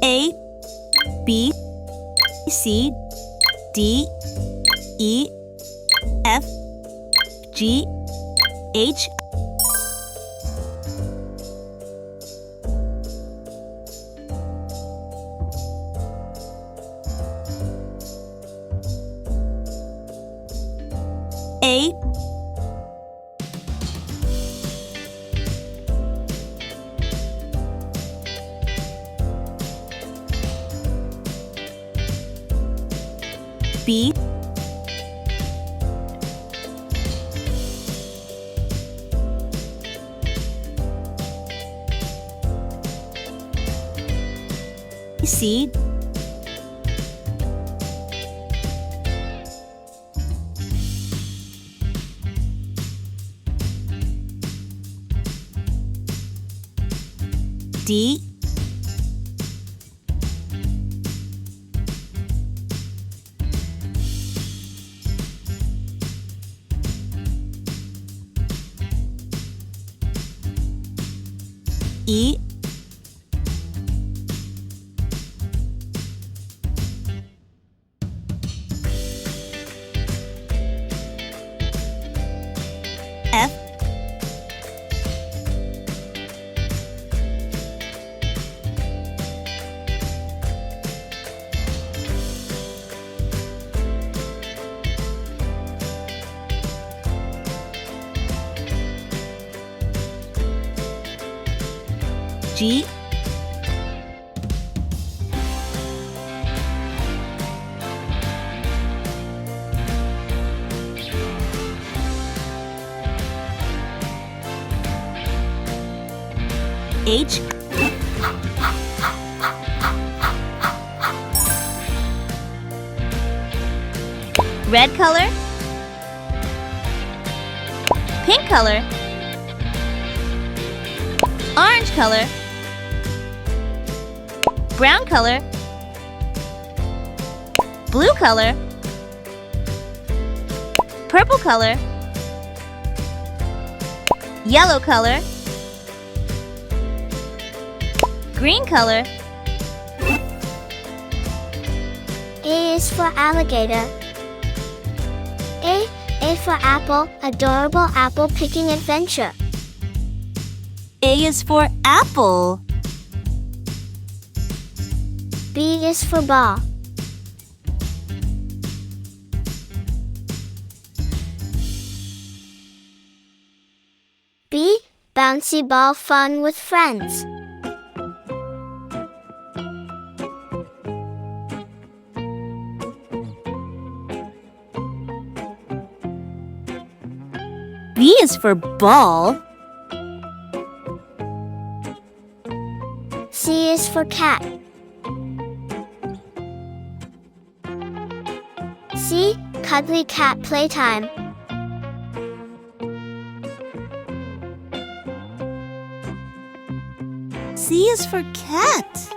A, B, C, D, E, F, G, H, A, B, C, D, E, F, G, H, red color, pink color, orange color, brown color, blue color, purple color, yellow color, green color. A is for alligator. A for apple, adorable apple picking adventure. A is for apple. B is for ball. B, bouncy ball fun with friends. B is for ball. C is for cat. C, cuddly cat playtime. C is for cat.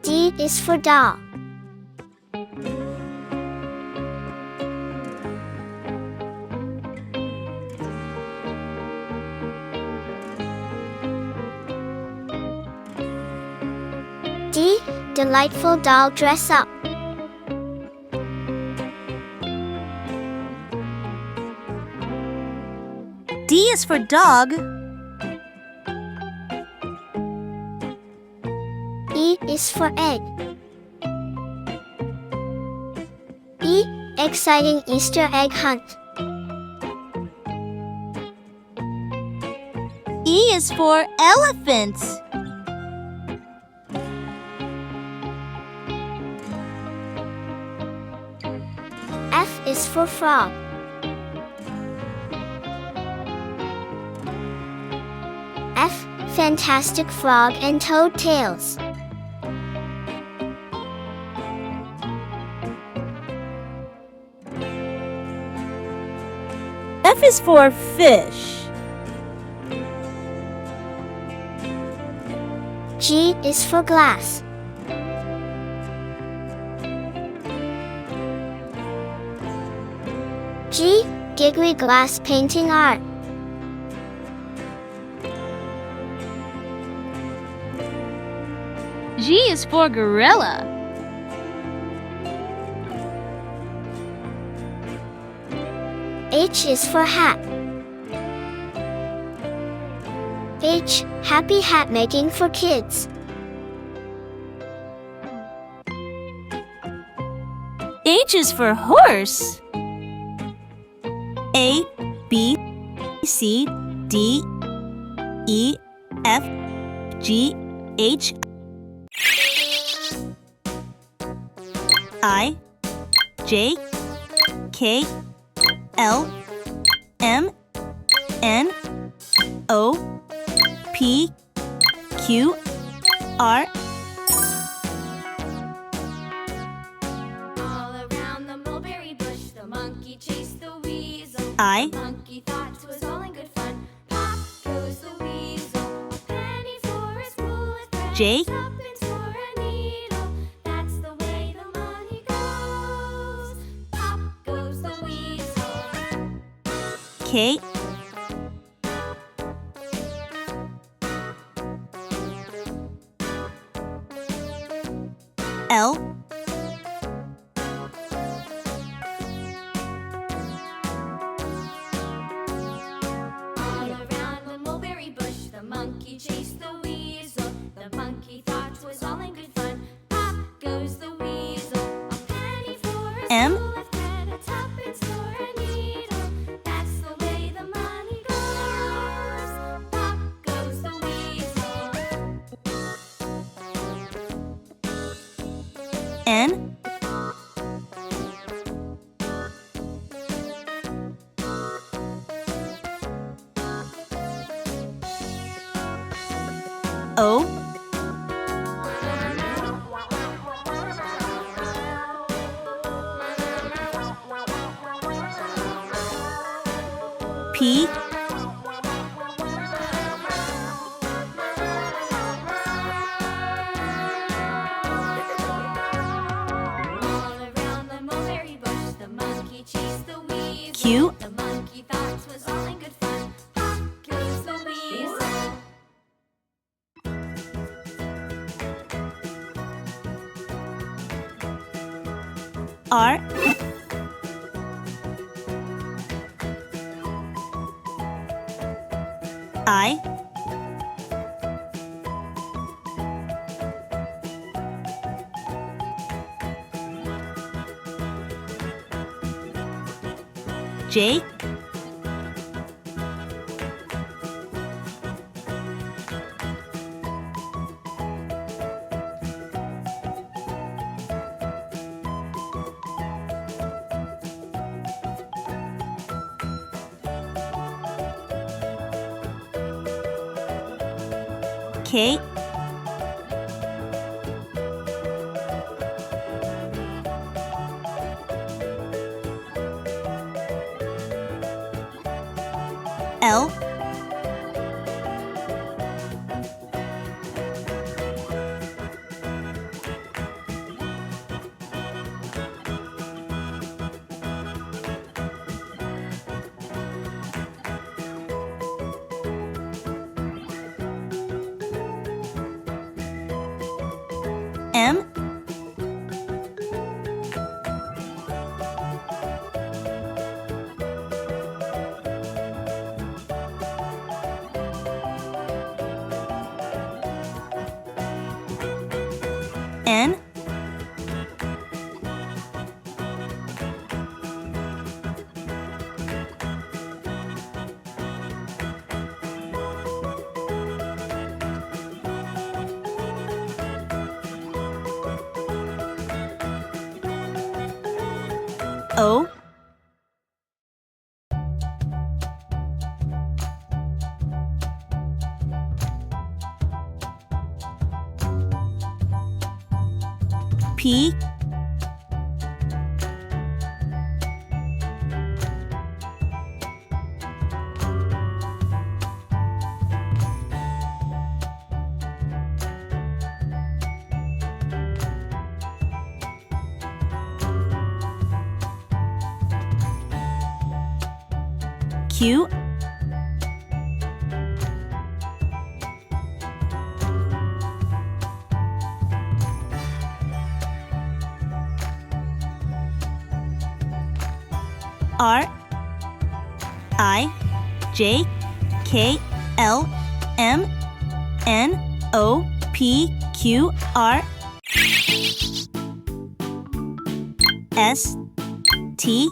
D is for doll. D, delightful doll dress up. D is for dog. E is for egg. E, exciting Easter egg hunt. E is for elephant. F is for frog. F, fantastic frog and toad tails. F is for fish. G is for glass. G, giggly glass painting art. G is for gorilla. H is for hat. H, happy hat making for kids. H is for horse. A, B, C, D, E, F, G, H, I, J, K, L, M, N, O, P, Q, R. All around the mulberry bush, the monkey chased the weasel. I, The monkey thought 'twas all in good fun. Pop goes the weasel, a penny for his wool with thread, J, tuppence for a needle. That's the way the money goes. Pop goes the weasel. K, L, All around the mulberry bush, the monkey chased the weasel. The monkey thought 'twas all in good fun. Pop goes the weasel, a penny for his M, wool with thread, a tuppence for a needle. That's the way the money goes. Pop goes the weasel. N, O, P, All around the mulberry bush, the monkey chased the weasel. Q, The monkey thought 'twas all in good fun. Pop goes the weasel. R, I, J, K, L, M, N, O, P, Q, R I J K L M N O P Q R S T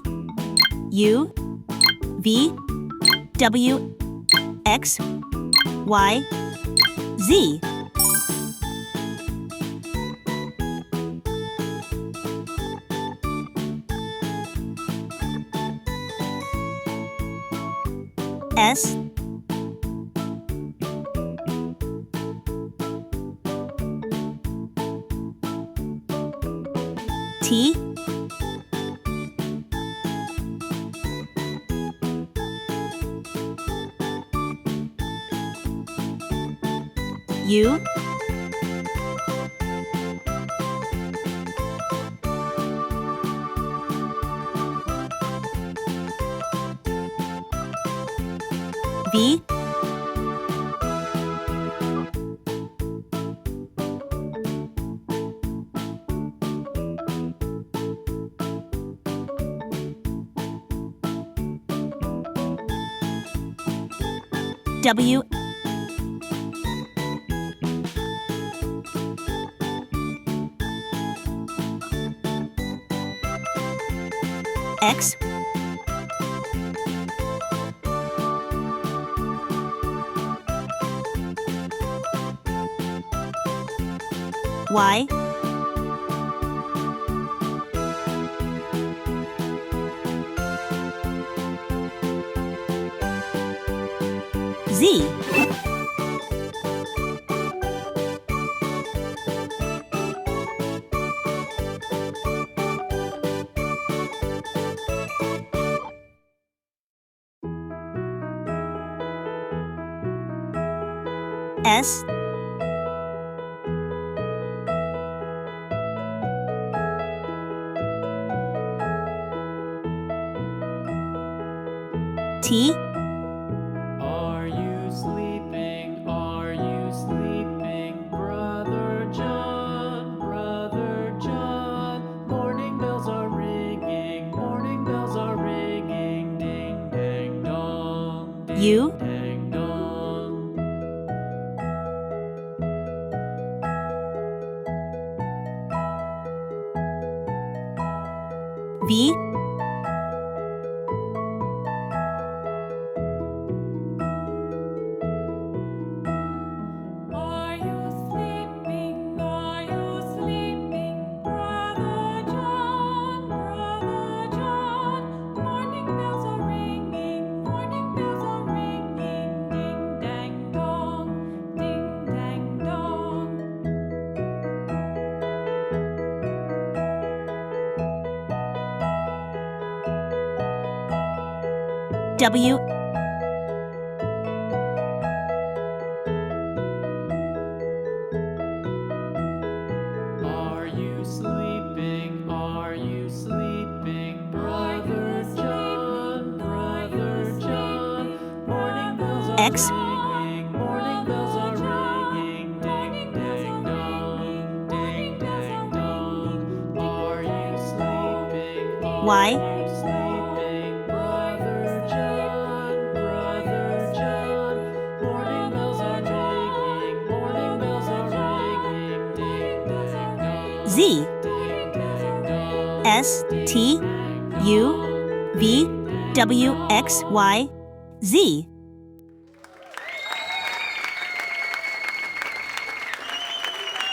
U V W X Y Z. S T U V W X Y Z. S T Are you sleeping? Are you sleeping? Brother John, Brother John. Morning bells are ringing, morning bells are ringing. Ding dang dong, ding U dang dong. V Are you sleeping? Are you sleeping? Brother John, Brother John. Morning bells are ringing, morning bells are ringing. Ding dang dong, ding dang dong. W Are you sleeping? Are you sleeping? Brother John, Brother John. Morning bells are X ringing, morning bells are ringing. Ding dang dong, ding dang dong. Are you sleeping? Y Are you sleeping? Brother John, Brother John. Morning bells are ringing, morning bells are ringing. Ding dang dong. Z S T U V W X Y Z.